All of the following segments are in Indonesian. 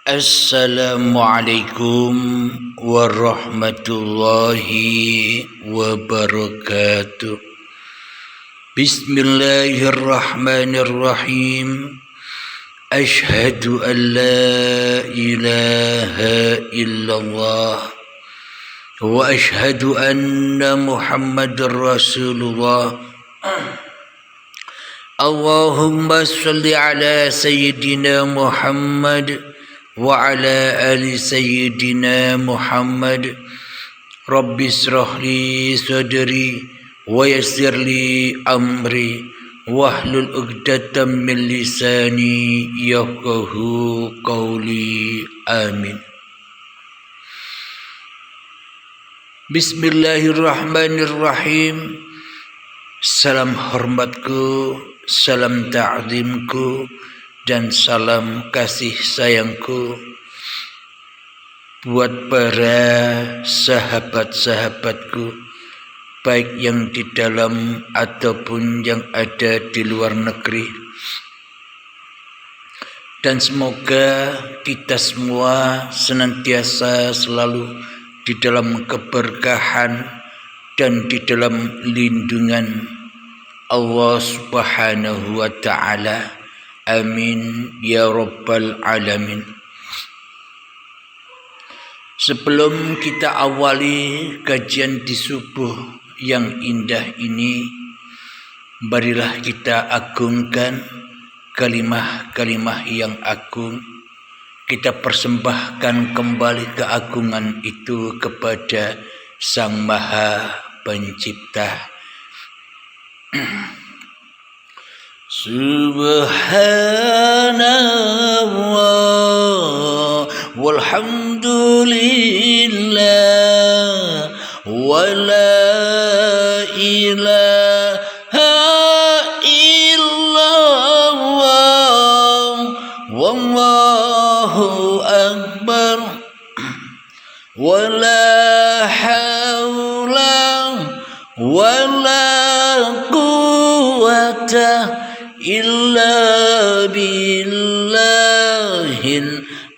Assalamualaikum warahmatullahi wabarakatuh. Bismillahirrahmanirrahim. Ashhadu an la ilaha illallah wa ashhadu anna Muhammadar Rasulullah. Allahumma salli ala Sayyidina Muhammad wa ala ali Sayyidina Muhammad. Rabbi israh li sadri wa yassir li amri wahlul 'uqdatam min lisani yafqahu qawli. Amin. Bismillahirrahmanirrahim. Salam hormatku, salam ta'zimku, dan salam kasih sayangku buat para sahabat-sahabatku, baik yang di dalam ataupun yang ada di luar negeri. Dan semoga kita semua senantiasa selalu di dalam keberkahan dan di dalam lindungan Allah Subhanahu wa ta'ala. Amin ya rabbal alamin. Sebelum kita awali kajian di subuh yang indah ini, marilah kita agungkan kalimah-kalimah yang agung. Kita persembahkan kembali keagungan itu kepada Sang Maha Pencipta. Subhanallah walhamdulillah wa la ilaha illallah wallahu akbar wa la hawla wa la quwwata illa billahil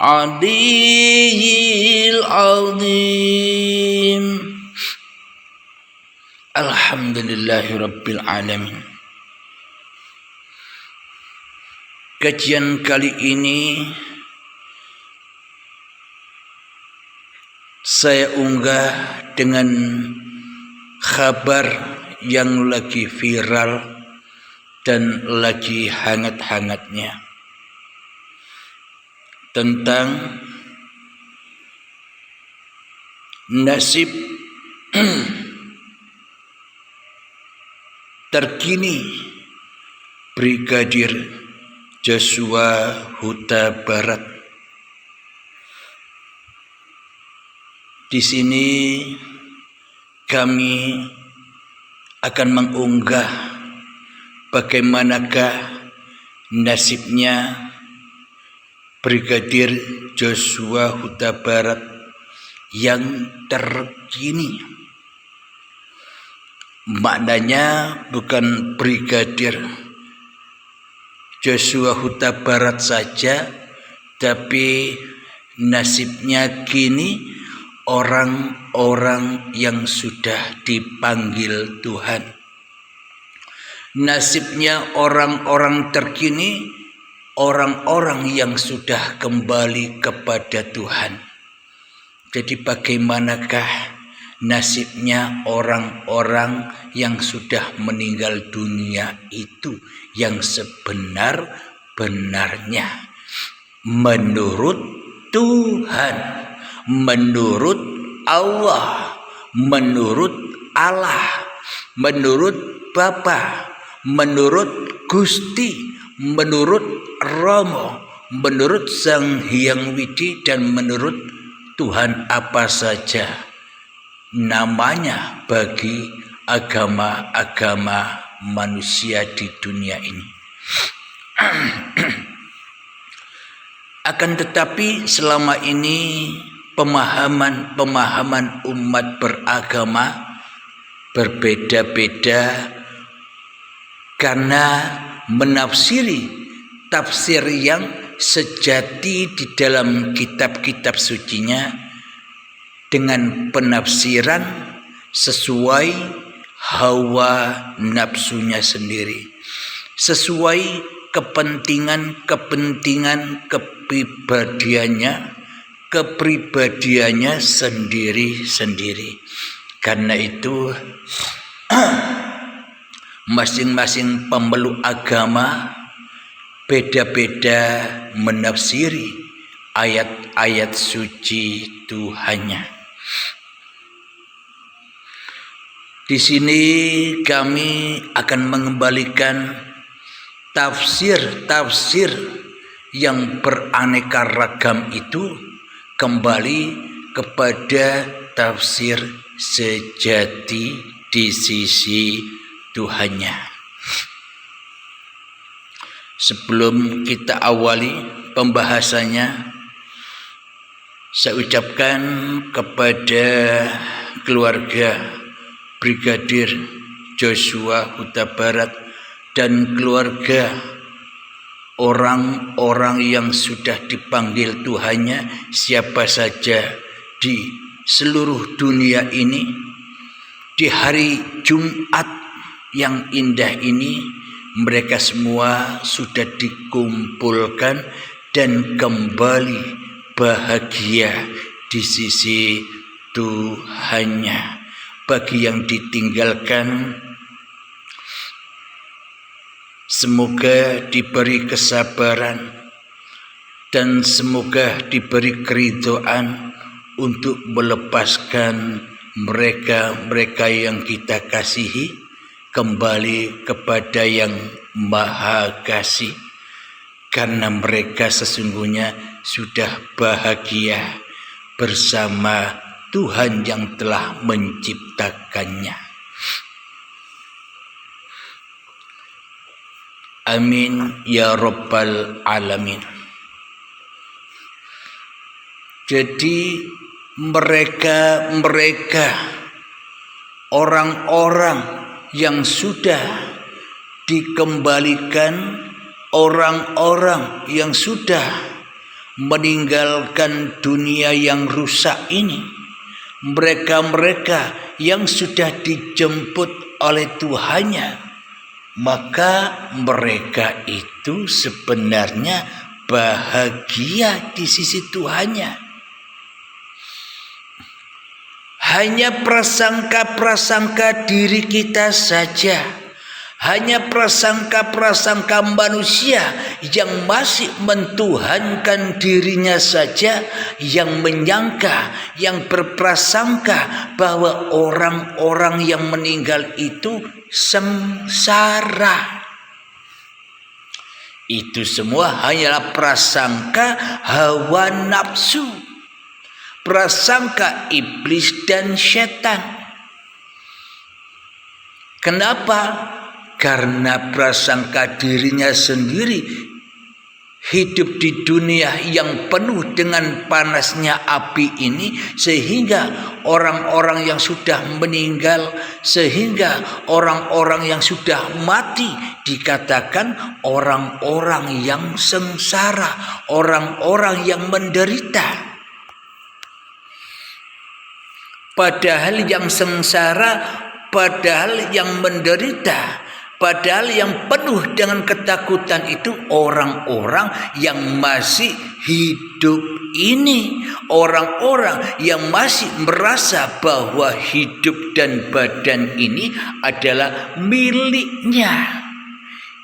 aliyyil azim. Alhamdulillahi rabbil alamin. Kajian kali ini saya unggah dengan kabar yang lagi viral dan lagi hangat-hangatnya tentang nasib terkini Brigadir Joshua Huta Barat. Di sini kami akan mengunggah bagaimanakah nasibnya Brigadir Joshua Huta Barat yang terkini. Maknanya bukan Brigadir Joshua Huta Barat saja, tapi nasibnya kini orang-orang yang sudah dipanggil Tuhan. Nasibnya orang-orang terkini, orang-orang yang sudah kembali kepada Tuhan. Jadi bagaimanakah nasibnya orang-orang yang sudah meninggal dunia itu yang sebenar-benarnya menurut Tuhan, menurut Allah, menurut Allah, menurut Bapa, menurut Gusti, menurut Romo, menurut Sang Hyang Widi, dan menurut Tuhan apa saja namanya bagi agama-agama manusia di dunia ini. Akan tetapi selama ini pemahaman umat beragama berbeda-beda karena menafsiri tafsir yang sejati di dalam kitab-kitab sucinya dengan penafsiran sesuai hawa nafsunya sendiri, sesuai kepentingan kepribadiannya sendiri-sendiri. Karena itu masing-masing pemeluk agama beda-beda menafsiri ayat-ayat suci Tuhannya. Di sini kami akan mengembalikan tafsir-tafsir yang beraneka ragam itu kembali kepada tafsir sejati di sisi Tuhannya. Sebelum kita awali pembahasannya, saya ucapkan kepada keluarga Brigadir Joshua Huta Barat dan keluarga orang-orang yang sudah dipanggil Tuhannya, siapa saja di seluruh dunia ini, di hari Jumat yang indah ini, mereka semua sudah dikumpulkan dan kembali bahagia di sisi Tuhannya. Bagi yang ditinggalkan, semoga diberi kesabaran dan semoga diberi keridhaan untuk melepaskan mereka yang kita kasihi kembali kepada yang Maha Kasih, karena mereka sesungguhnya sudah bahagia bersama Tuhan yang telah menciptakannya. Amin ya Rabbal Alamin. Jadi mereka orang-orang yang sudah dikembalikan, orang-orang yang sudah meninggalkan dunia yang rusak ini, mereka yang sudah dijemput oleh Tuhannya, maka mereka itu sebenarnya bahagia di sisi Tuhannya. Hanya prasangka-prasangka diri kita saja, hanya prasangka-prasangka manusia yang masih mentuhankan dirinya saja, yang menyangka, yang berprasangka bahwa orang-orang yang meninggal itu sengsara. Itu semua hanyalah prasangka hawa nafsu, prasangka iblis dan setan. Kenapa? Karena prasangka dirinya sendiri hidup di dunia yang penuh dengan panasnya api ini, sehingga orang-orang yang sudah meninggal, sehingga orang-orang yang sudah mati dikatakan orang-orang yang sengsara, orang-orang yang menderita. Padahal yang sengsara, padahal yang menderita, padahal yang penuh dengan ketakutan itu orang-orang yang masih hidup ini, orang-orang yang masih merasa bahwa hidup dan badan ini adalah miliknya.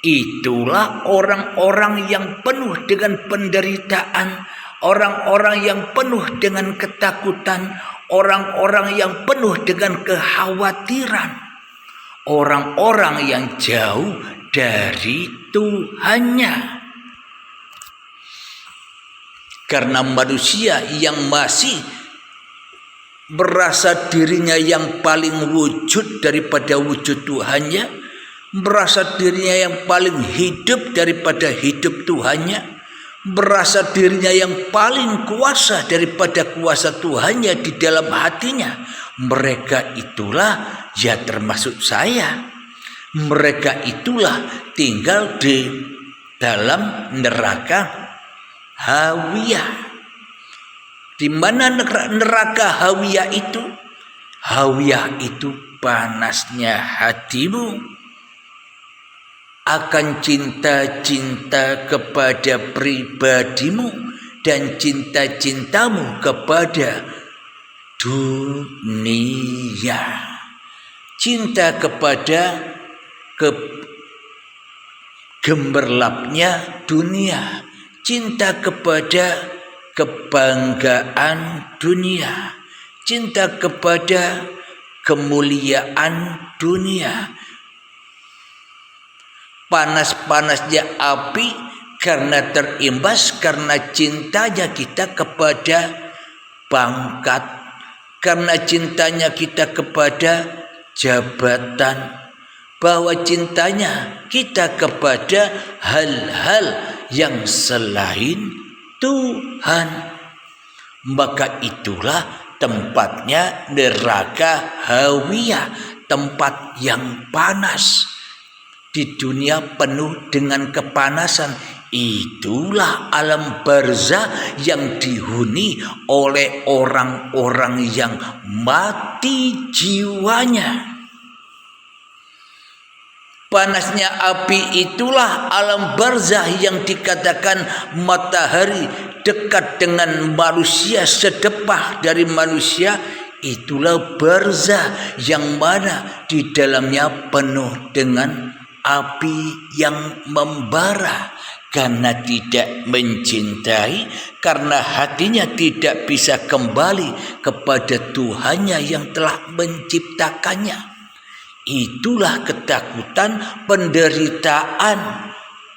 Itulah orang-orang yang penuh dengan penderitaan, orang-orang yang penuh dengan ketakutan, orang-orang yang penuh dengan kekhawatiran, orang-orang yang jauh dari Tuhannya. Karena manusia yang masih merasa dirinya yang paling wujud daripada wujud Tuhannya, merasa dirinya yang paling hidup daripada hidup Tuhannya, merasa dirinya yang paling kuasa daripada kuasa Tuhannya di dalam hatinya, mereka itulah, ya termasuk saya, mereka itulah tinggal di dalam neraka hawiyah. Di mana neraka hawiyah itu? Hawiyah itu panasnya hatimu akan cinta-cinta kepada pribadimu dan cinta-cintamu kepada dunia. Cinta kepada gemerlapnya dunia, cinta kepada kebanggaan dunia, cinta kepada kemuliaan dunia. Panas-panasnya api karena terimbas karena cintanya kita kepada pangkat, karena cintanya kita kepada jabatan, bahwa cintanya kita kepada hal-hal yang selain Tuhan. Maka itulah tempatnya neraka hawiyah, tempat yang panas. Di dunia penuh dengan kepanasan. Itulah alam barzah yang dihuni oleh orang-orang yang mati jiwanya. Panasnya api itulah alam barzah yang dikatakan matahari dekat dengan manusia, sedepah dari manusia. Itulah barzah yang mana di dalamnya penuh dengan api yang membara karena tidak mencintai, karena hatinya tidak bisa kembali kepada Tuhannya yang telah menciptakannya. Itulah ketakutan, penderitaan,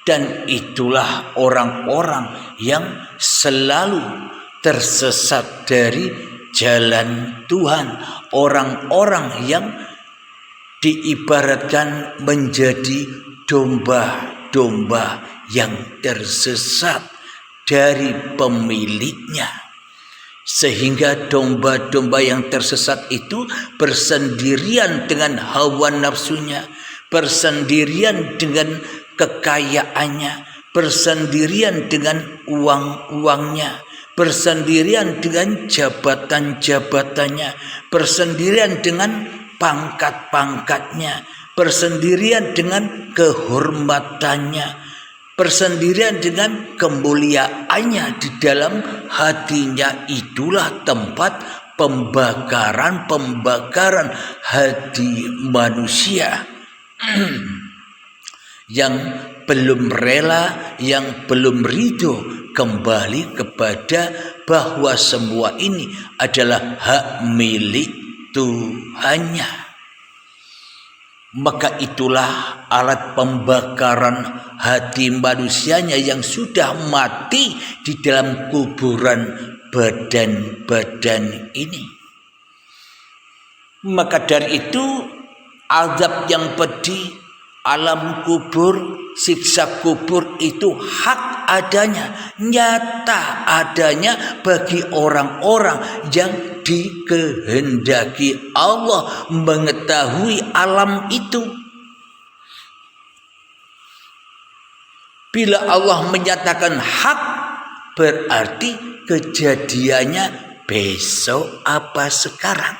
dan itulah orang-orang yang selalu tersesat dari jalan Tuhan, orang-orang yang diibaratkan menjadi domba-domba yang tersesat dari pemiliknya. Sehingga domba-domba yang tersesat itu bersendirian dengan hawa nafsunya, bersendirian dengan kekayaannya, bersendirian dengan uang-uangnya, bersendirian dengan jabatan-jabatannya, bersendirian dengan pangkat-pangkatnya, bersendirian dengan kehormatannya, bersendirian dengan kemuliaannya di dalam hatinya. Itulah tempat pembakaran hati manusia yang belum rela, yang belum ridho kembali kepada bahwa semua ini adalah hak milik Tuhannya. Maka itulah alat pembakaran hati manusianya yang sudah mati di dalam kuburan badan-badan ini. Maka dari itu azab yang pedih, alam kubur, siksa kubur itu hak adanya, nyata adanya bagi orang-orang yang dikehendaki Allah mengetahui alam itu. Bila Allah menyatakan hak, berarti kejadiannya besok apa sekarang.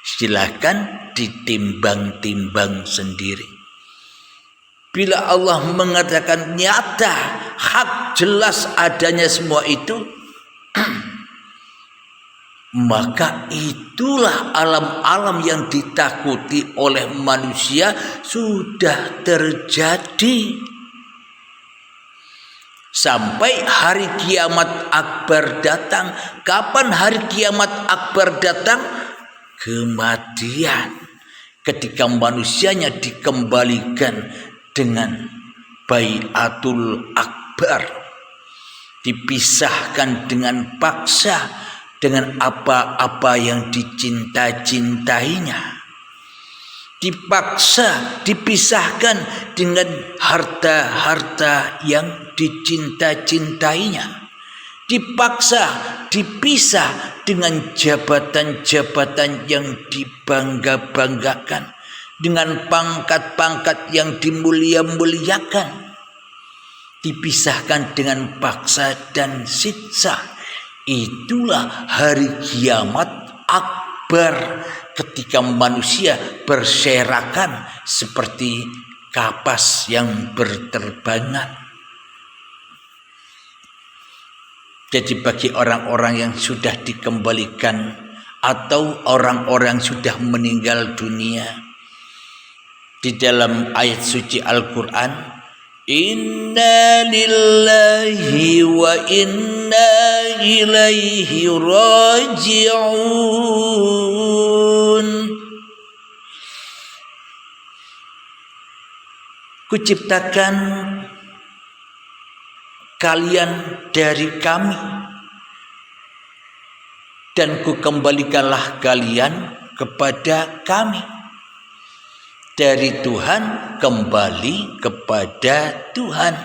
Silakan ditimbang-timbang sendiri. Bila Allah mengatakan nyata, hak, jelas adanya semua itu, maka itulah alam-alam yang ditakuti oleh manusia sudah terjadi. Sampai hari kiamat akbar datang. Kapan hari kiamat akbar datang? Kematian. Ketika manusianya dikembalikan dengan baiatul akbar, dipisahkan dengan paksa dengan apa-apa yang dicinta-cintainya, dipaksa dipisahkan dengan harta-harta yang dicinta-cintainya, dipaksa dipisah dengan jabatan-jabatan yang dibangga-banggakan, dengan pangkat-pangkat yang dimulia-muliakan. dipisahkan dengan paksa dan siksa. Itulah hari kiamat akbar, ketika manusia berserakan seperti kapas yang berterbangan. Jadi bagi orang-orang yang sudah dikembalikan atau orang-orang yang sudah meninggal dunia, di dalam ayat suci Al-Quran, inna lillahi wa inna ilaihi raji'un. Kuciptakan kalian dari kami, dan kukembalikanlah kalian kepada kami. Dari Tuhan kembali kepada Tuhan.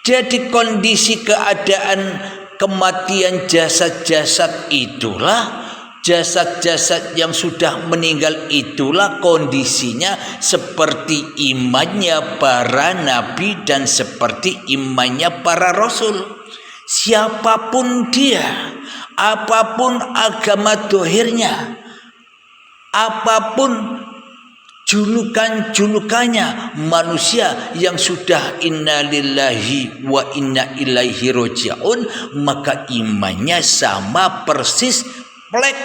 Jadi kondisi keadaan kematian jasad-jasad itulah, jasad-jasad yang sudah meninggal itulah kondisinya seperti imannya para nabi dan seperti imannya para rasul. Siapapun dia, apapun agama dohirnya, apapun julukan-julukannya, manusia yang sudah inna lillahi wa inna ilaihi raji'un, maka imannya sama persis plek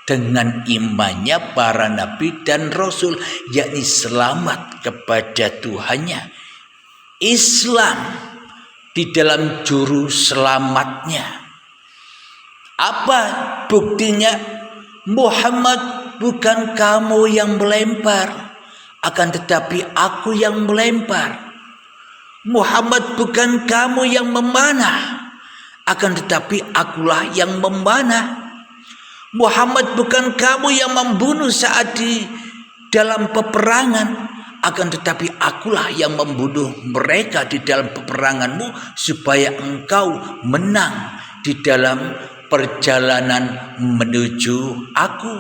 dengan imannya para nabi dan rasul, yakni selamat kepada Tuhannya. Islam di dalam juru selamatnya. Apa buktinya? Muhammad, bukan kamu yang melempar, akan tetapi aku yang melempar. Muhammad, bukan kamu yang memanah, akan tetapi akulah yang memanah. Muhammad, bukan kamu yang membunuh saat di dalam peperangan, akan tetapi akulah yang membunuh mereka di dalam peperanganmu, supaya engkau menang di dalam perjalanan menuju aku.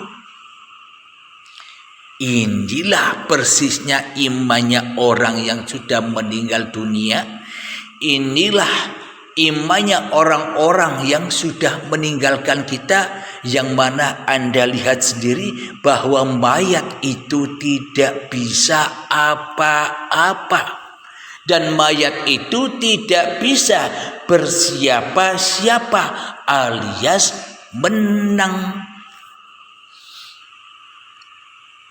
Inilah persisnya imannya orang yang sudah meninggal dunia. Inilah imannya orang-orang yang sudah meninggalkan kita, yang mana Anda lihat sendiri bahwa mayat itu tidak bisa apa-apa. Dan mayat itu tidak bisa bersiapa-siapa alias menang.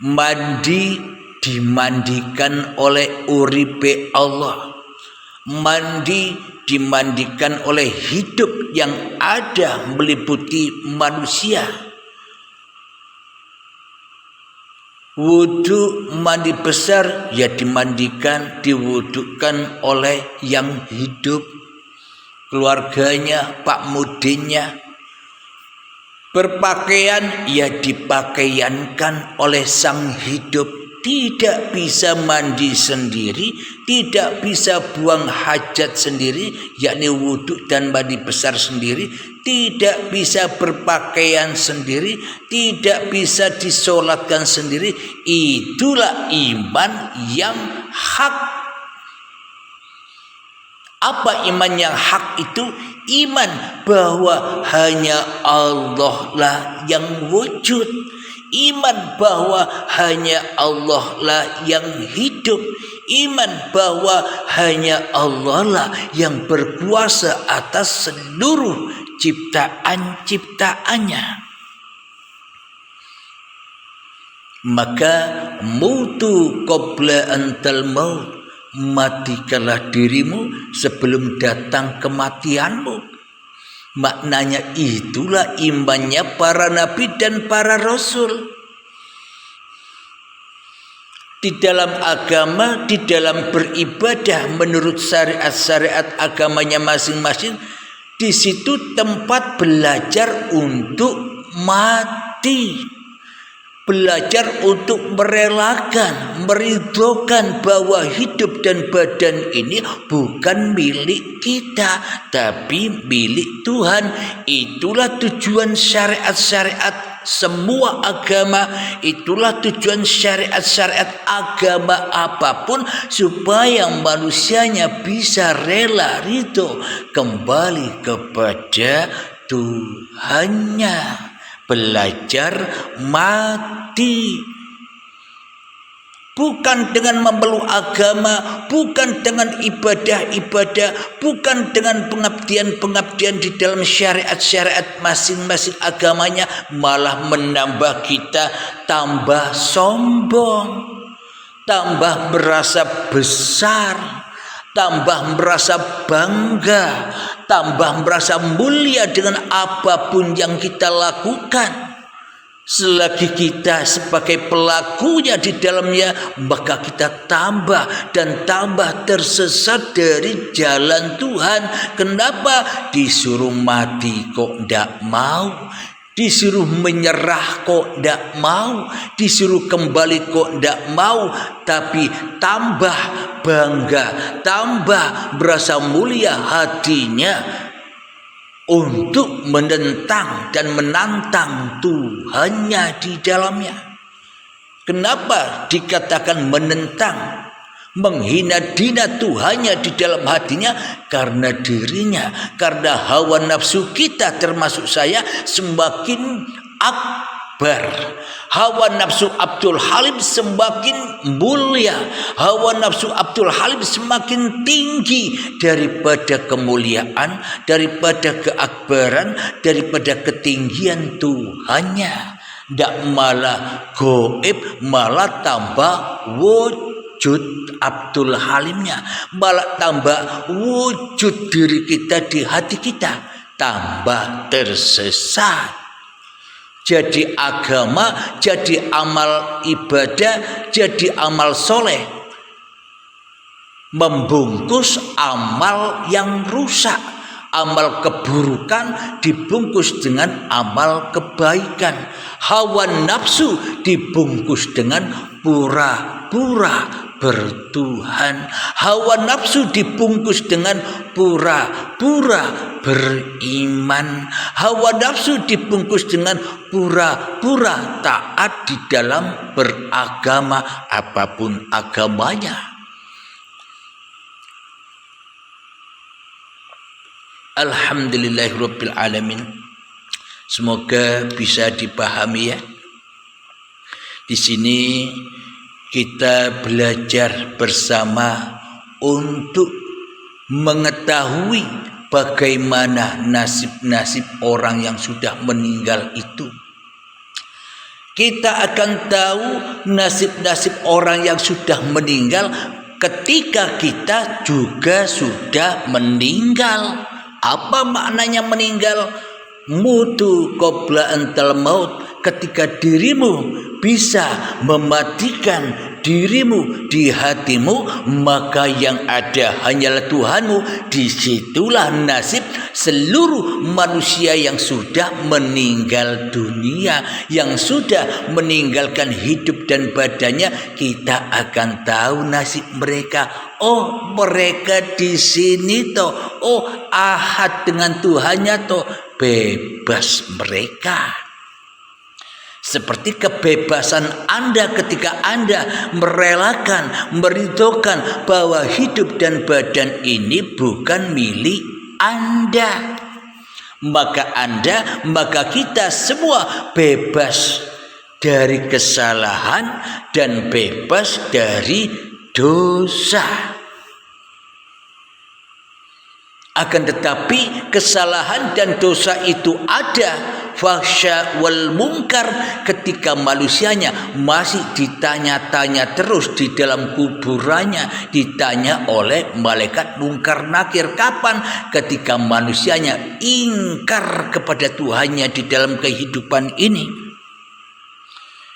Mandi dimandikan oleh uripe Allah. Mandi dimandikan oleh hidup yang ada meliputi manusia. Wudhu mandi besar ya dimandikan, diwudukan oleh yang hidup, keluarganya, Pak Mudinnya. Berpakaian ya dipakaiankan oleh sang hidup. Tidak bisa mandi sendiri, tidak bisa buang hajat sendiri, yakni wudhu dan mandi besar sendiri, tidak bisa berpakaian sendiri, tidak bisa disolatkan sendiri. Itulah iman yang hak. Apa iman yang hak itu? Iman bahwa hanya Allah lah yang wujud. Iman bahwa hanya Allah lah yang hidup. Iman bahwa hanya Allah lah yang berkuasa atas seluruh ciptaan-ciptaannya. Maka mutu qabla antal maut, matikanlah dirimu sebelum datang kematianmu. Maknanya itulah imannya para nabi dan para rasul. Di dalam agama, di dalam beribadah menurut syariat-syariat agamanya masing-masing, di situ tempat belajar untuk mati. Belajar untuk merelakan, meridhokan bahwa hidup dan badan ini bukan milik kita, tapi milik Tuhan. Itulah tujuan syariat-syariat semua agama, itulah tujuan syariat-syariat agama apapun, supaya manusianya bisa rela ridho kembali kepada Tuhannya. Belajar mati, bukan dengan memeluk agama, bukan dengan ibadah-ibadah, bukan dengan pengabdian-pengabdian di dalam syariat-syariat masing-masing agamanya, malah menambah kita tambah sombong, tambah merasa besar, tambah merasa bangga, tambah merasa mulia dengan apapun yang kita lakukan. Selagi kita sebagai pelakunya di dalamnya, maka kita tambah dan tambah tersesat dari jalan Tuhan. Kenapa? Disuruh mati kok tidak mau, disuruh menyerah kok tidak mau, disuruh kembali kok tidak mau, tapi tambah bangga, tambah berasa mulia hatinya untuk menentang dan menantang Tuhannya di dalamnya. Kenapa dikatakan menentang, menghina-hina Tuhannya di dalam hatinya? Karena dirinya, karena hawa nafsu kita termasuk saya semakin akbar. Hawa nafsu Abdul Halim semakin mulia, hawa nafsu Abdul Halim semakin tinggi daripada kemuliaan, daripada keakbaran, daripada ketinggian Tuhannya. Tidak malah goib, malah tambah wujud Abdul Halimnya, malah tambah wujud diri kita di hati kita, tambah tersesat. Jadi agama, jadi amal ibadah, jadi amal soleh membungkus amal yang rusak. Amal keburukan dibungkus dengan amal kebaikan. Hawa nafsu dibungkus dengan pura-pura bertuhan. Hawa nafsu dibungkus dengan pura-pura beriman. Hawa nafsu dibungkus dengan pura-pura taat di dalam beragama apapun agamanya. Alhamdulillahirabbil alamin. Semoga bisa dipahami ya. Di sini kita belajar bersama untuk mengetahui bagaimana nasib-nasib orang yang sudah meninggal itu. Kita akan tahu nasib-nasib orang yang sudah meninggal ketika kita juga sudah meninggal. Apa maknanya meninggal? Mutu qabla antal maut. Ketika dirimu bisa mematikan dirimu di hatimu, maka yang ada hanyalah Tuhanmu. Disitulah nasib seluruh manusia yang sudah meninggal dunia, yang sudah meninggalkan hidup dan badannya. Kita akan tahu nasib mereka. Oh, mereka di sini toh. Oh, ahad dengan Tuhannya toh. Bebas mereka. Seperti kebebasan Anda ketika Anda merelakan, meridhokan bahwa hidup dan badan ini bukan milik Anda. Maka kita semua bebas dari kesalahan dan bebas dari dosa. Akan tetapi kesalahan dan dosa itu ada, fahsya wal munkar, ketika manusianya masih ditanya-tanya terus di dalam kuburannya, ditanya oleh malaikat mungkar nakir. Kapan? Ketika manusianya ingkar kepada Tuhannya di dalam kehidupan ini.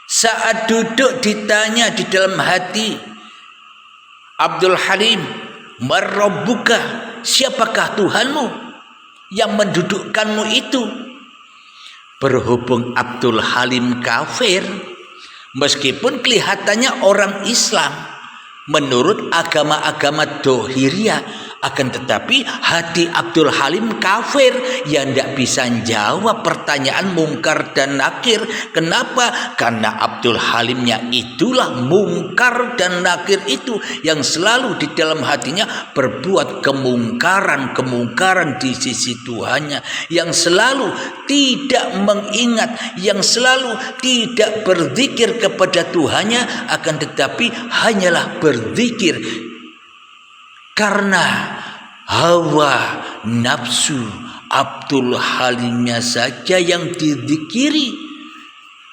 Saat duduk ditanya di dalam hati Abdul Halim, marrabbuka, siapakah Tuhanmu yang mendudukkanmu itu? Berhubung Abdul Halim kafir, Meskipun kelihatannya orang Islam menurut agama-agama dohiriyah, akan tetapi hati Abdul Halim kafir yang tidak bisa jawab pertanyaan mungkar dan nakir. Kenapa? Karena Abdul Halimnya itulah mungkar dan nakir itu yang selalu di dalam hatinya berbuat kemungkaran di sisi Tuhannya, yang selalu tidak mengingat, yang selalu tidak berzikir kepada Tuhannya, akan tetapi hanyalah berzikir karena hawa nafsu Abdul Halimnya saja yang dizikiri.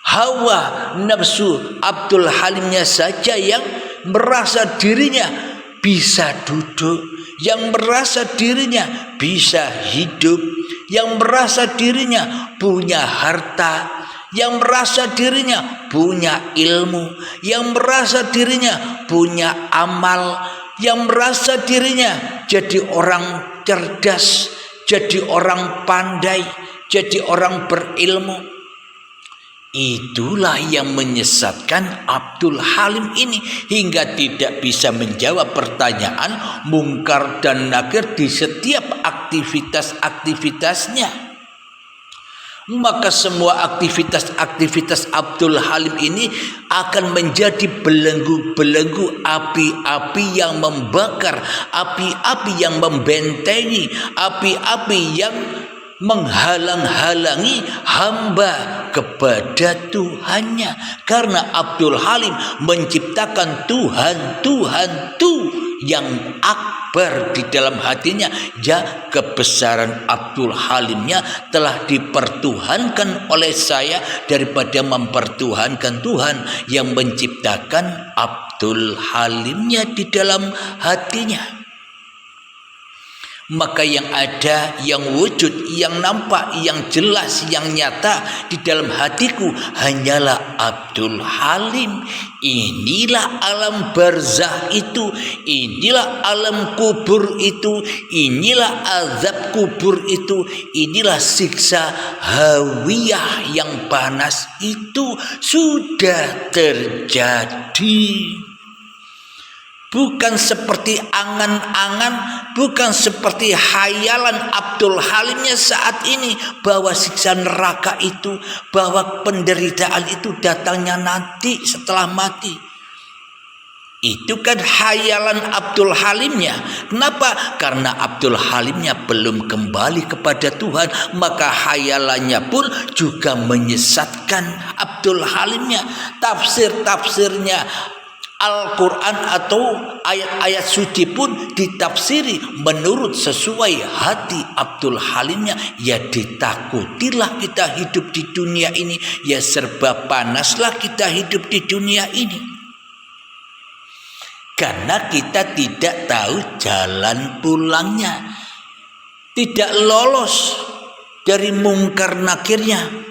Hawa nafsu Abdul Halimnya saja yang merasa dirinya bisa duduk, yang merasa dirinya bisa hidup, yang merasa dirinya punya harta, yang merasa dirinya punya ilmu, yang merasa dirinya punya amal, yang merasa dirinya jadi orang cerdas, jadi orang pandai, jadi orang berilmu. Itulah yang menyesatkan Abdul Halim ini hingga tidak bisa menjawab pertanyaan mungkar dan nakir di setiap aktivitas-aktivitasnya. Maka semua aktivitas-aktivitas Abdul Halim ini akan menjadi belenggu-belenggu api-api yang membakar, api-api yang membentengi, api-api yang menghalang-halangi hamba kepada Tuhannya. Karena Abdul Halim menciptakan Tuhan yang akbar di dalam hatinya. Ya, kebesaran Abdul Halimnya telah dipertuhankan oleh saya daripada mempertuhankan Tuhan yang menciptakan Abdul Halimnya di dalam hatinya. Maka yang ada, yang wujud, yang nampak, yang jelas, yang nyata di dalam hatiku hanyalah Abdul Halim. Inilah alam barzah itu, inilah alam kubur itu, inilah azab kubur itu, inilah siksa hawiyah yang panas itu sudah terjadi. Bukan seperti angan-angan, bukan seperti hayalan Abdul Halimnya saat ini bahwa siksa neraka itu, bahwa penderitaan itu datangnya nanti setelah mati. Itu kan hayalan Abdul Halimnya. Kenapa? Karena Abdul Halimnya belum kembali kepada Tuhan, maka hayalannya pun juga menyesatkan Abdul Halimnya. Tafsir-tafsirnya Al-Quran atau ayat-ayat suci pun ditafsiri menurut sesuai hati Abdul Halimnya. Ya, ditakutilah kita hidup di dunia ini, ya serba panaslah kita hidup di dunia ini, karena kita tidak tahu jalan pulangnya, tidak lolos dari mungkar nakirnya.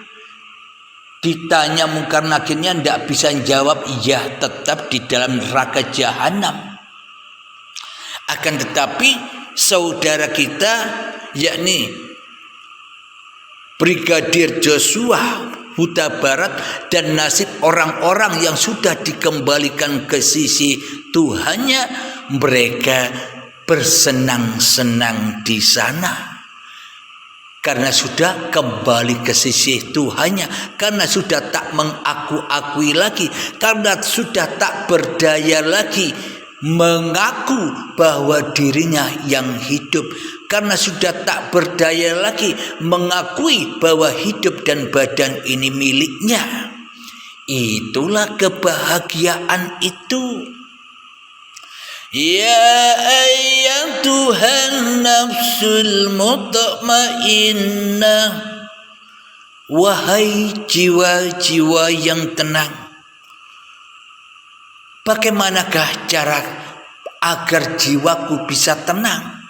Ditanya mungkar nakirnya tidak bisa jawab, iya tetap di dalam neraka jahanam. Akan tetapi saudara kita yakni Brigadir Joshua Huta Barat dan nasib orang-orang yang sudah dikembalikan ke sisi Tuhannya, mereka bersenang-senang di sana. Karena sudah kembali ke sisi Tuhannya, karena sudah tak mengaku-akui lagi, karena sudah tak berdaya lagi mengaku bahwa dirinya yang hidup, karena sudah tak berdaya lagi mengakui bahwa hidup dan badan ini miliknya. Itulah kebahagiaan itu. Ya ayyatuhan nafsul mutmainnah, wahai jiwa-jiwa yang tenang. Bagaimanakah cara agar jiwaku bisa tenang?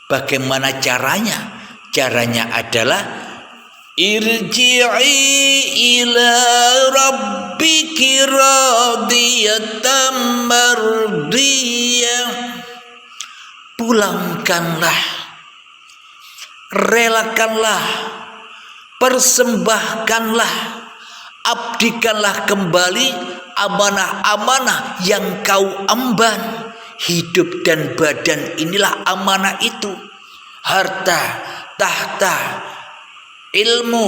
Bagaimana caranya? Caranya adalah irji'i ila rabbiki radiyatan mardiyah. Pulangkanlah, relakanlah, persembahkanlah abdikanlah kembali amanah-amanah yang kau emban. Hidup dan badan inilah amanah itu. Harta, tahta, ilmu,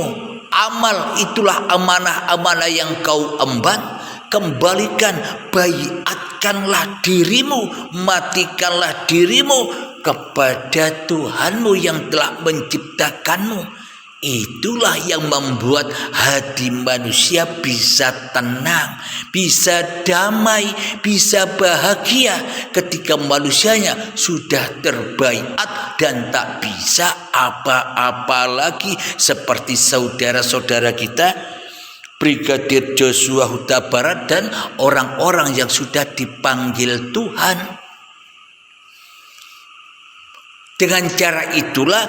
amal itulah amanah-amanah yang kau emban. Kembalikan, baiatkanlah dirimu, matikanlah dirimu kepada Tuhanmu yang telah menciptakanmu. Itulah yang membuat hati manusia bisa tenang, bisa damai, bisa bahagia ketika manusianya sudah terbaiat dan tak bisa apa-apa lagi, seperti saudara-saudara kita Brigadir Joshua Huta Barat dan orang-orang yang sudah dipanggil Tuhan. Dengan cara itulah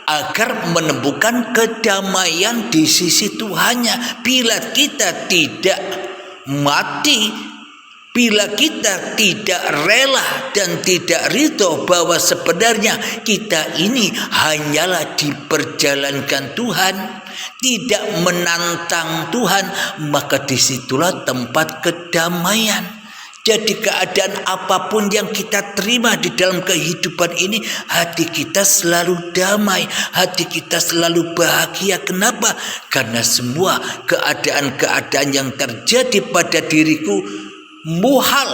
agar menemukan kedamaian di sisi Tuhannya. Bila kita tidak mati, bila kita tidak rela dan tidak ridho bahwa sebenarnya kita ini hanyalah diperjalankan Tuhan, tidak menantang Tuhan, maka disitulah tempat kedamaian. Jadi keadaan apapun yang kita terima di dalam kehidupan ini, hati kita selalu damai, hati kita selalu bahagia. Kenapa? Karena semua keadaan-keadaan yang terjadi pada diriku muhal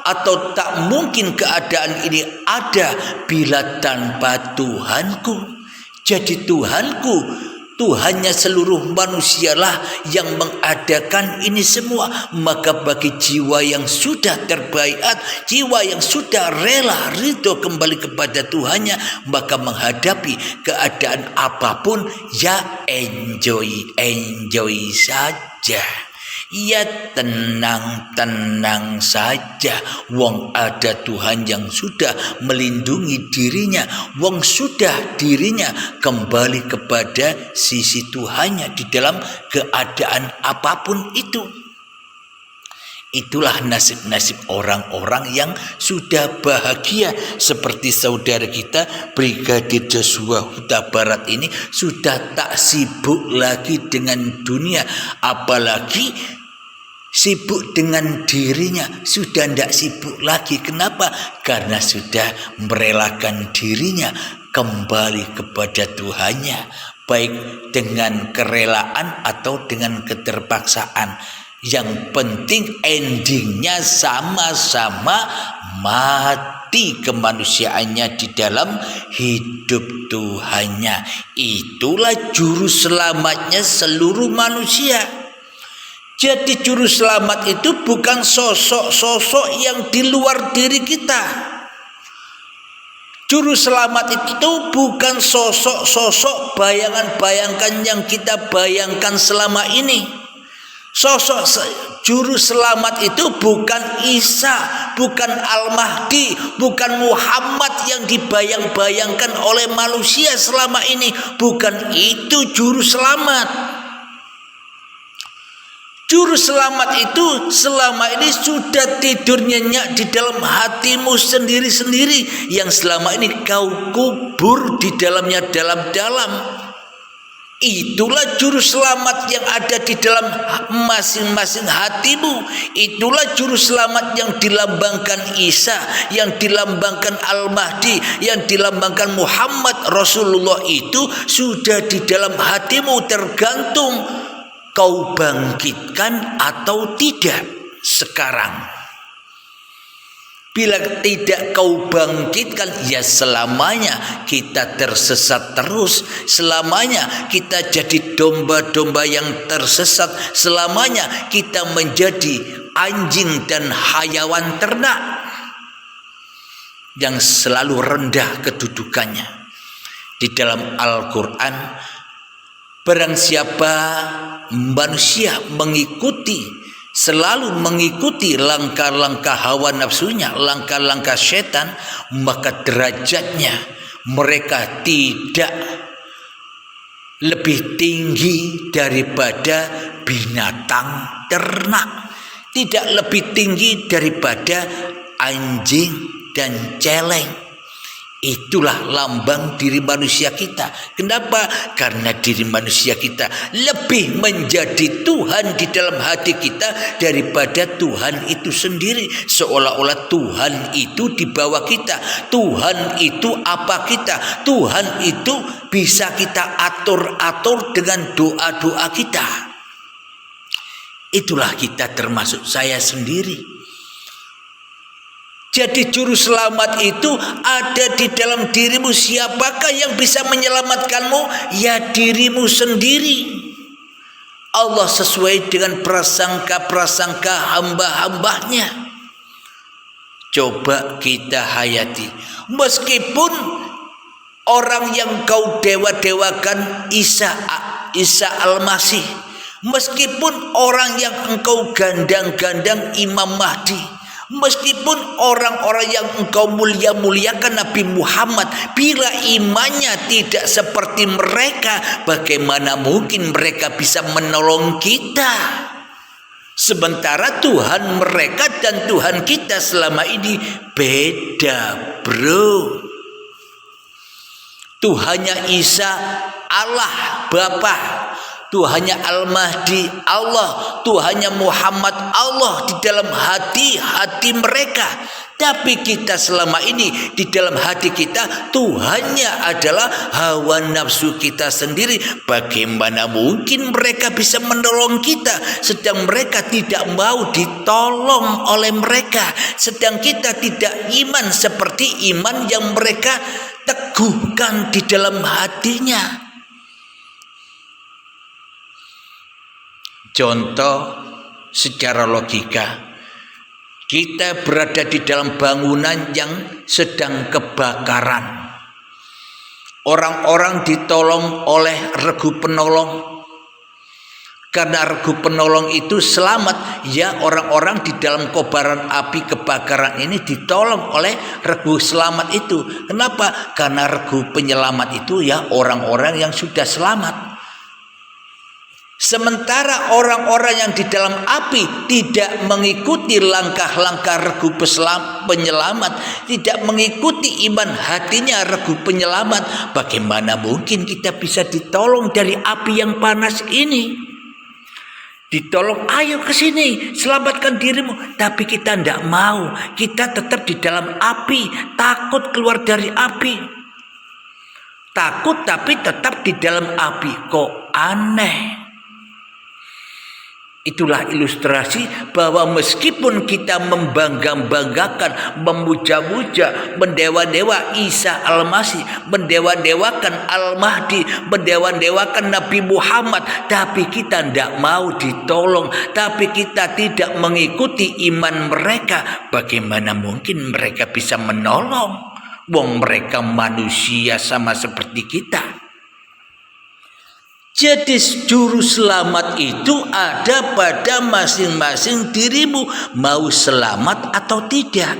atau tak mungkin keadaan ini ada bila tanpa Tuhanku. Jadi Tuhannya seluruh manusialah yang mengadakan ini semua. Maka bagi jiwa yang sudah terbaiat, jiwa yang sudah rela ridho kembali kepada Tuhannya, maka menghadapi keadaan apapun ya enjoy saja. Ya tenang saja. Wong ada Tuhan yang sudah melindungi dirinya. Wong sudah dirinya kembali kepada sisi Tuhannya di dalam keadaan apapun itu. Itulah nasib-nasib orang-orang yang sudah bahagia. Seperti saudara kita Brigadir Joshua Huta Barat ini sudah tak sibuk lagi dengan dunia, apalagi sibuk dengan dirinya. Sudah tidak sibuk lagi. Kenapa? Karena sudah merelakan dirinya kembali kepada Tuhannya, baik dengan kerelaan atau dengan keterpaksaan. Yang penting endingnya sama-sama mati kemanusiaannya di dalam hidup Tuhannya. Itulah juru selamatnya seluruh manusia. Jadi juru selamat itu bukan sosok-sosok yang di luar diri kita. Juru selamat itu bukan sosok-sosok bayangan-bayangan yang kita bayangkan selama ini. Sosok juru selamat itu bukan Isa, bukan Al-Mahdi, bukan Muhammad yang dibayang-bayangkan oleh manusia selama ini. Bukan itu juru selamat. Juru selamat itu selama ini sudah tidur nyenyak di dalam hatimu sendiri-sendiri, yang selama ini kau kubur di dalamnya dalam-dalam. Itulah juru selamat yang ada di dalam masing-masing hatimu. Itulah juru selamat yang dilambangkan Isa, yang dilambangkan Al-Mahdi, yang dilambangkan Muhammad Rasulullah. Itu sudah di dalam hatimu, tergantung kau bangkitkan atau tidak sekarang. Bila tidak kau bangkitkan, ya selamanya kita tersesat terus. Selamanya kita jadi domba-domba yang tersesat. Selamanya kita menjadi anjing dan hayawan ternak yang selalu rendah kedudukannya. Di dalam Al-Quran, barang siapa manusia selalu mengikuti langkah-langkah hawa nafsunya, langkah-langkah setan, maka derajatnya mereka tidak lebih tinggi daripada binatang ternak, tidak lebih tinggi daripada anjing dan celeng. Itulah lambang diri manusia kita. Kenapa? Karena diri manusia kita lebih menjadi Tuhan di dalam hati kita daripada Tuhan itu sendiri. Seolah-olah Tuhan itu di bawah kita. Tuhan itu apa kita? Tuhan itu bisa kita atur-atur dengan doa-doa kita. Itulah kita, termasuk saya sendiri. Jadi juru selamat itu ada di dalam dirimu. Siapakah yang bisa menyelamatkanmu? Ya dirimu sendiri. Allah sesuai dengan prasangka-prasangka hamba-hambanya. Coba kita hayati. Meskipun orang yang kau dewa-dewakan Isa Al-Masih, meskipun orang yang engkau gandang-gandang Imam Mahdi, meskipun orang-orang yang engkau mulia-muliakan Nabi Muhammad, bila imannya tidak seperti mereka, bagaimana mungkin mereka bisa menolong kita? Sementara Tuhan mereka dan Tuhan kita selama ini beda, bro. Tuhannya Isa Allah Bapa, Tuhannya Al-Mahdi Allah, Tuhannya Muhammad Allah di dalam hati mereka. Tapi kita selama ini di dalam hati kita Tuhannya adalah hawa nafsu kita sendiri. Bagaimana mungkin mereka bisa menolong kita, sedang mereka tidak mau ditolong oleh mereka, sedang kita tidak iman seperti iman yang mereka teguhkan di dalam hatinya. Contoh secara logika, kita berada di dalam bangunan yang sedang kebakaran. Orang-orang ditolong oleh regu penolong. Karena regu penolong itu selamat, ya orang-orang di dalam kobaran api kebakaran ini ditolong oleh regu selamat itu. Kenapa? Karena regu penyelamat itu ya orang-orang yang sudah selamat. Sementara orang-orang yang di dalam api tidak mengikuti langkah-langkah regu penyelamat, tidak mengikuti iman hatinya regu penyelamat, bagaimana mungkin kita bisa ditolong dari api yang panas ini? Ditolong, ayo ke sini, selamatkan dirimu. Tapi kita tidak mau, kita tetap di dalam api, takut keluar dari api. Takut tapi tetap di dalam api, kok aneh. Itulah ilustrasi bahwa meskipun kita membangga-banggakan, memuja-muja, mendewa-dewa Isa Al-Masih, mendewa-dewakan Al-Mahdi, mendewa-dewakan Nabi Muhammad, tapi kita tidak mau ditolong, tapi kita tidak mengikuti iman mereka, bagaimana mungkin mereka bisa menolong? Wong mereka manusia sama seperti kita. Jadi juru selamat itu ada pada masing-masing dirimu, mau selamat atau tidak.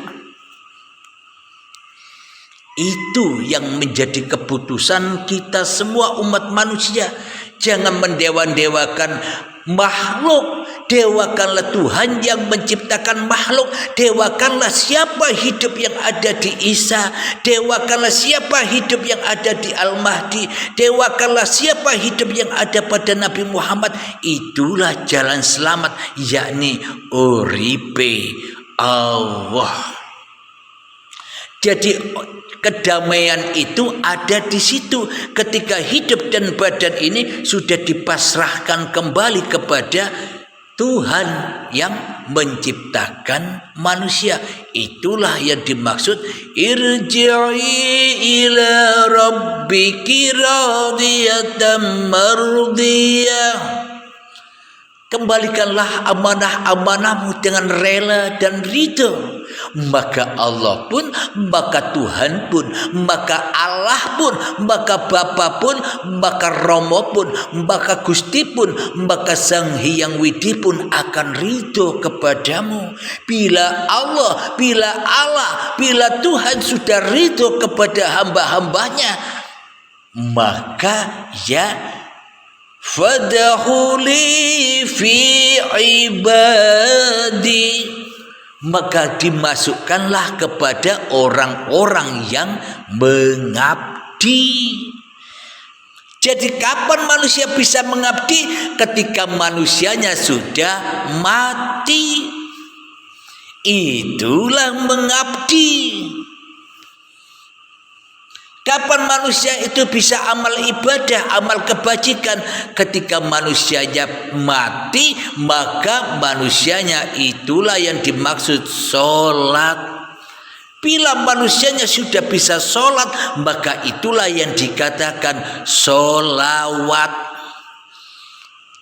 Itu yang menjadi keputusan kita semua umat manusia. Jangan mendewa-dewakan makhluk, dewakanlah Tuhan yang menciptakan makhluk. Dewakanlah siapa hidup yang ada di Isa, dewakanlah siapa hidup yang ada di Al-Mahdi, dewakanlah siapa hidup yang ada pada Nabi Muhammad. Itulah jalan selamat, yakni uripe Allah. Jadi kedamaian itu ada di situ ketika hidup dan badan ini sudah dipasrahkan kembali kepada Tuhan yang menciptakan manusia. Itulah yang dimaksud irji'i ila rabbiki radiyatan mardiyah. Kembalikanlah amanah-amanahmu dengan rela dan ridho. Maka Allah pun, maka Tuhan pun, maka Allah pun, maka Bapa pun, maka Romo pun, maka Gusti pun, maka Sang Hyang Widi pun akan ridho kepadamu. Bila Tuhan sudah ridho kepada hamba-hambanya, maka ya fadkhuli fi ibadi, maka dimasukkanlah kepada orang-orang yang mengabdi. Jadi kapan manusia bisa mengabdi? Ketika manusianya sudah mati. Itulah mengabdi. Kapan manusia itu bisa amal ibadah, amal kebajikan? Ketika manusianya mati, maka manusianya itulah yang dimaksud sholat. Bila manusianya sudah bisa sholat, maka itulah yang dikatakan sholawat.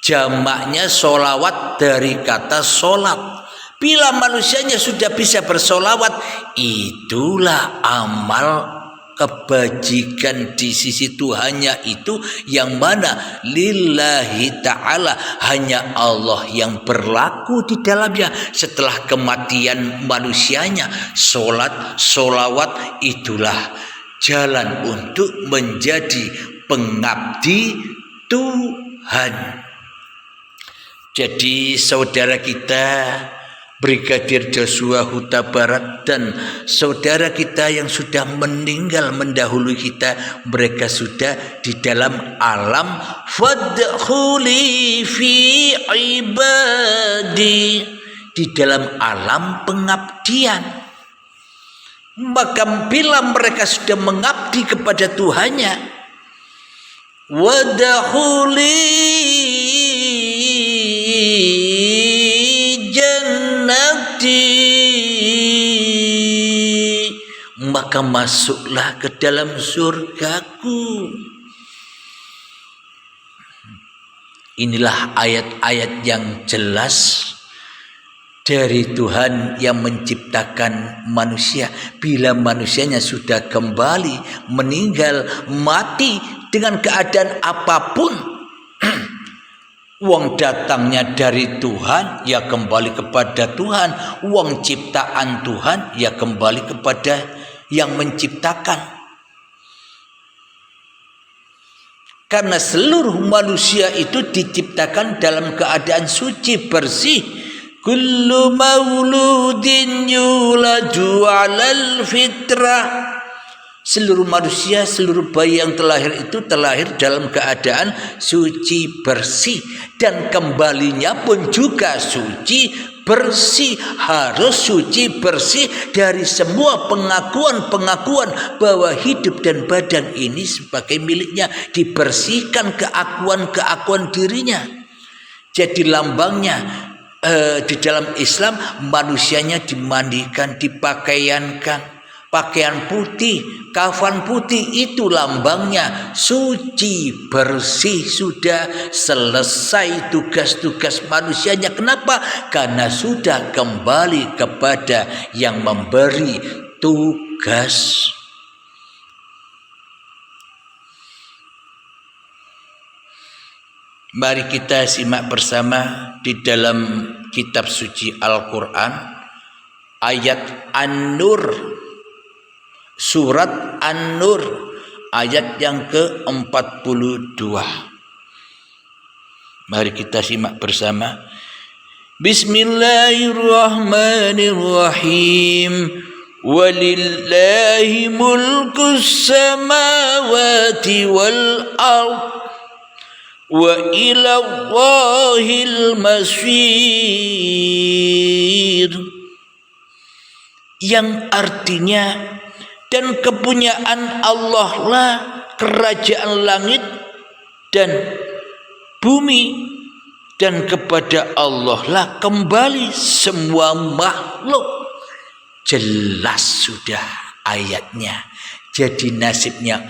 Jamaknya sholawat dari kata sholat. Bila manusianya sudah bisa bersolawat, itulah amal kebajikan di sisi Tuhannya itu, yang mana lillahi ta'ala, hanya Allah yang berlaku di dalamnya. Setelah kematian manusianya, sholat, sholawat itulah jalan untuk menjadi pengabdi Tuhan. Jadi saudara kita Brigadir Joshua Huta Barat dan saudara kita yang sudah meninggal mendahului kita, mereka sudah di dalam alam fadkhuli fi ibadi, di dalam alam pengabdian. Maka bila mereka sudah mengabdi kepada Tuhannya, wadkhuli maka masuklah ke dalam surgaku. Inilah ayat-ayat yang jelas dari Tuhan yang menciptakan manusia. Bila manusianya sudah kembali meninggal, mati dengan keadaan apapun, uang datangnya dari Tuhan, ya kembali kepada Tuhan. Uang ciptaan Tuhan, ya kembali kepada yang menciptakan. Karena seluruh manusia itu diciptakan dalam keadaan suci, bersih. Kullu mauludin yulaju 'alal fitrah. Seluruh manusia, seluruh bayi yang terlahir itu terlahir dalam keadaan suci, bersih. Dan kembalinya pun juga suci, bersih. Harus suci, bersih dari semua pengakuan-pengakuan bahwa hidup dan badan ini sebagai miliknya. Dibersihkan keakuan-keakuan dirinya. Jadi lambangnya di dalam Islam, manusianya dimandikan, dipakaiankan. Pakaian putih, kafan putih, itu lambangnya suci, bersih. Sudah selesai tugas-tugas manusianya. Kenapa? Karena sudah kembali kepada yang memberi tugas. Mari kita simak bersama di dalam kitab suci Al-Quran, ayat An-Nur, surat An-Nur, ayat yang ke-42. Mari kita simak bersama. Bismillahirrahmanirrahim. Walillahi mulkus samawati wal ard wa ila Allahil masir. Yang artinya, dan kepunyaan Allah lah kerajaan langit dan bumi, dan kepada Allah lah kembali semua makhluk. Jelas sudah ayatnya. Jadi nasibnya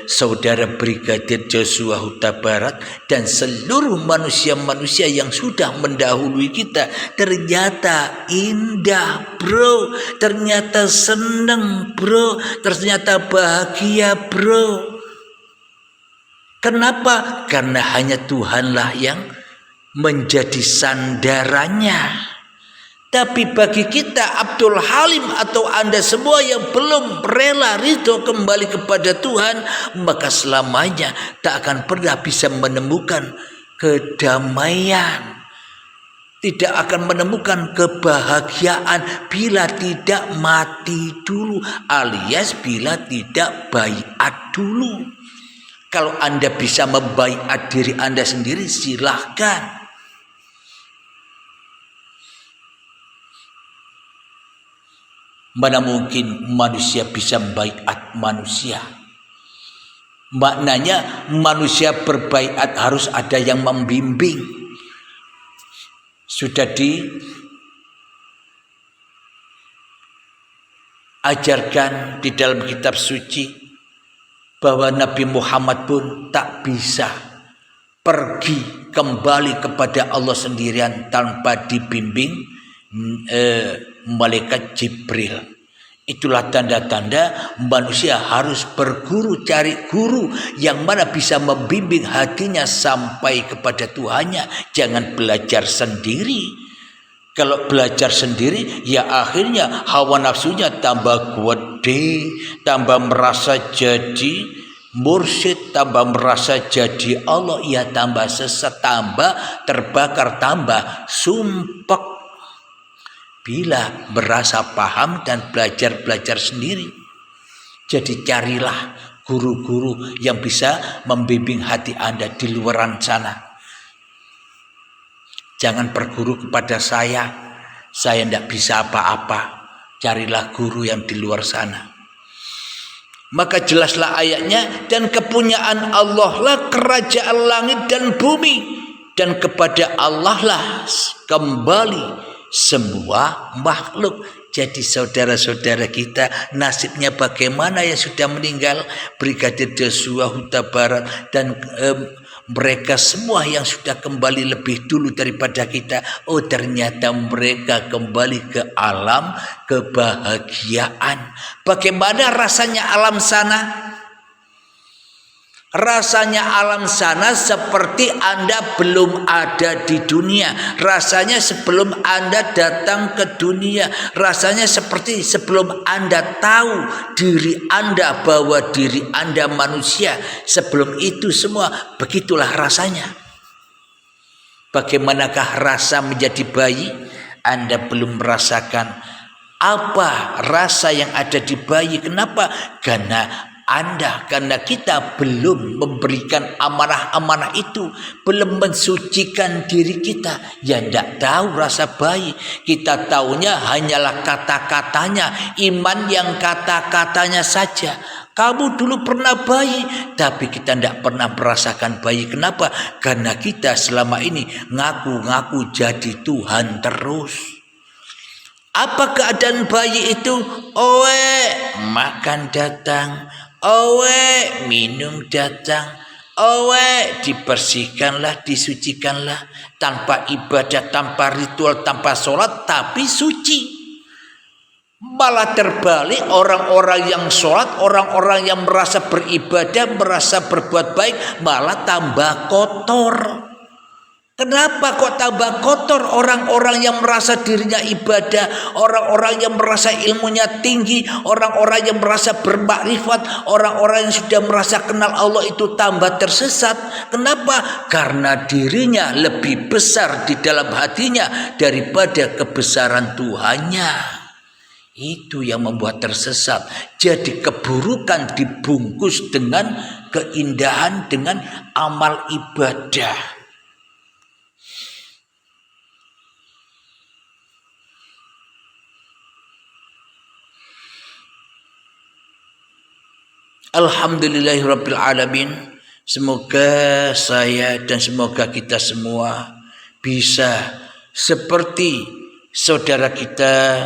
saudara Brigadir Joshua Huta Barat dan seluruh manusia-manusia yang sudah mendahului kita, ternyata indah bro, ternyata seneng bro, ternyata bahagia bro. Kenapa? Karena hanya Tuhanlah yang menjadi sandarannya. Tapi bagi kita Abdul Halim atau Anda semua yang belum rela ridho kembali kepada Tuhan, maka selamanya tak akan pernah bisa menemukan kedamaian. tidak akan menemukan kebahagiaan bila tidak mati dulu, alias bila tidak baiat dulu. Kalau Anda bisa membaiat diri Anda sendiri, silahkan. Mana mungkin manusia bisa membaiat manusia? Maknanya manusia berbaiat harus ada yang membimbing. Sudah diajarkan di dalam kitab suci bahwa Nabi Muhammad pun tak bisa pergi kembali kepada Allah sendirian tanpa dibimbing malaikat Jibril. Itulah tanda-tanda manusia harus berguru, cari guru yang mana bisa membimbing hatinya sampai kepada Tuhannya. Jangan belajar sendiri. Kalau belajar sendiri, ya akhirnya hawa nafsunya tambah gede, tambah merasa jadi mursyid, tambah merasa jadi Allah, ya tambah sesat, tambah terbakar, tambah sumpek. Bila berasa paham dan belajar sendiri. Jadi carilah guru-guru yang bisa membimbing hati Anda di luaran sana. Jangan berguru kepada saya tidak bisa apa-apa. Carilah guru yang di luar sana. Maka jelaslah ayatnya, dan kepunyaan Allah lah kerajaan langit dan bumi, dan kepada Allah lah kembali semua makhluk. Jadi saudara-saudara kita, nasibnya bagaimana yang sudah meninggal, Brigadir Joshua Huta Barat dan mereka semua yang sudah kembali lebih dulu daripada kita. Oh, ternyata mereka kembali ke alam kebahagiaan. Bagaimana rasanya alam sana? Rasanya alam sana seperti Anda belum ada di dunia. Rasanya sebelum Anda datang ke dunia. Rasanya seperti sebelum Anda tahu diri Anda, bahwa diri Anda manusia. Sebelum itu semua, begitulah rasanya. Bagaimanakah rasa menjadi bayi? Anda belum merasakan apa rasa yang ada di bayi. Kenapa? Karena kita belum memberikan amanah-amanah itu, belum mensucikan diri kita, ya tidak tahu rasa bayi. Kita taunya hanyalah kata-katanya, iman yang kata-katanya saja. Kamu dulu pernah bayi, tapi kita tidak pernah merasakan bayi. Kenapa? Karena kita selama ini ngaku-ngaku jadi Tuhan terus. Apa keadaan bayi itu? Owe, makan datang. Owe, minum datang. Owe, dibersihkanlah, disucikanlah. Tanpa ibadah, tanpa ritual, tanpa sholat, tapi suci. Malah terbalik, orang-orang yang sholat, orang-orang yang merasa beribadah, merasa berbuat baik, malah tambah kotor. Kenapa kok tambah kotor? Orang-orang yang merasa dirinya ibadah, orang-orang yang merasa ilmunya tinggi, orang-orang yang merasa bermakrifat, orang-orang yang sudah merasa kenal Allah itu tambah tersesat. Kenapa? Karena dirinya lebih besar di dalam hatinya daripada kebesaran Tuhannya. Itu yang membuat tersesat. Jadi keburukan dibungkus dengan keindahan, dengan amal ibadah. Alhamdulillahirabbil alamin. Semoga saya dan semoga kita semua bisa seperti saudara kita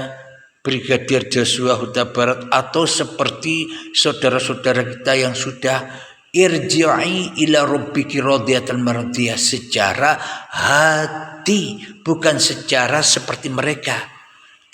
Brigadir Joshua Huta Barat, atau seperti saudara-saudara kita yang sudah irji'i ila rabbiki radiyatan mardiyah, secara hati, bukan secara seperti mereka.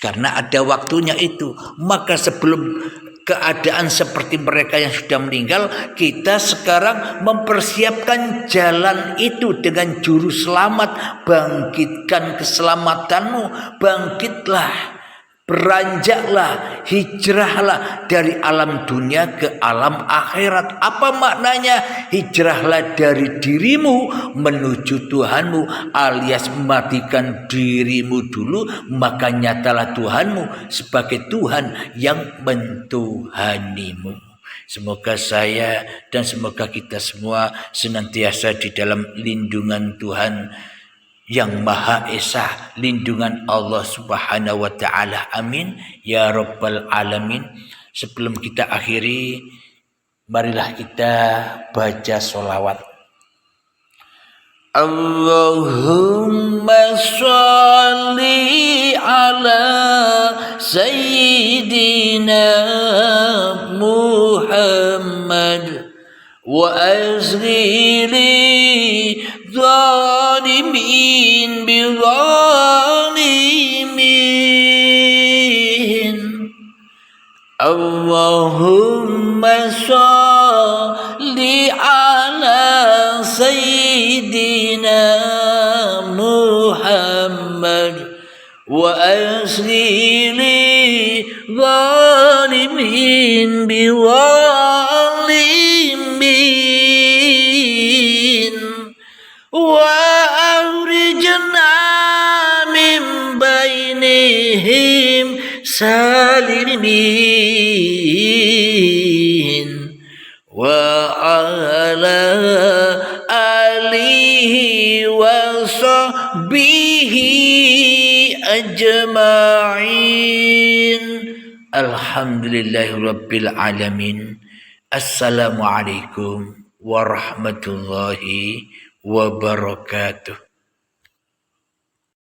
Karena ada waktunya itu. Maka sebelum keadaan seperti mereka yang sudah meninggal, kita sekarang mempersiapkan jalan itu dengan juru selamat. Bangkitkan keselamatanmu, bangkitlah Beranjaklah, hijrahlah dari alam dunia ke alam akhirat. Apa maknanya? Hijrahlah dari dirimu menuju Tuhanmu, alias matikan dirimu dulu, maka nyatalah Tuhanmu sebagai Tuhan yang mentuhanimu. Semoga saya dan semoga kita semua senantiasa di dalam lindungan Tuhan yang Maha Esa, lindungan Allah Subhanahu wa taala. Amin ya rabbal alamin. Sebelum kita akhiri, marilah kita baca sholawat. Allahumma sholli ala sayyidina Muhammad wa azghili ظالمين بظالمين اللهم صل على سيدنا محمد وأزل ظالمين بظالمين وأخرجنا من بينهم سالمين وعلى آله وصحبه أجمعين الحمد لله رب العالمين. Assalamualaikum warahmatullahi wabarakatuh.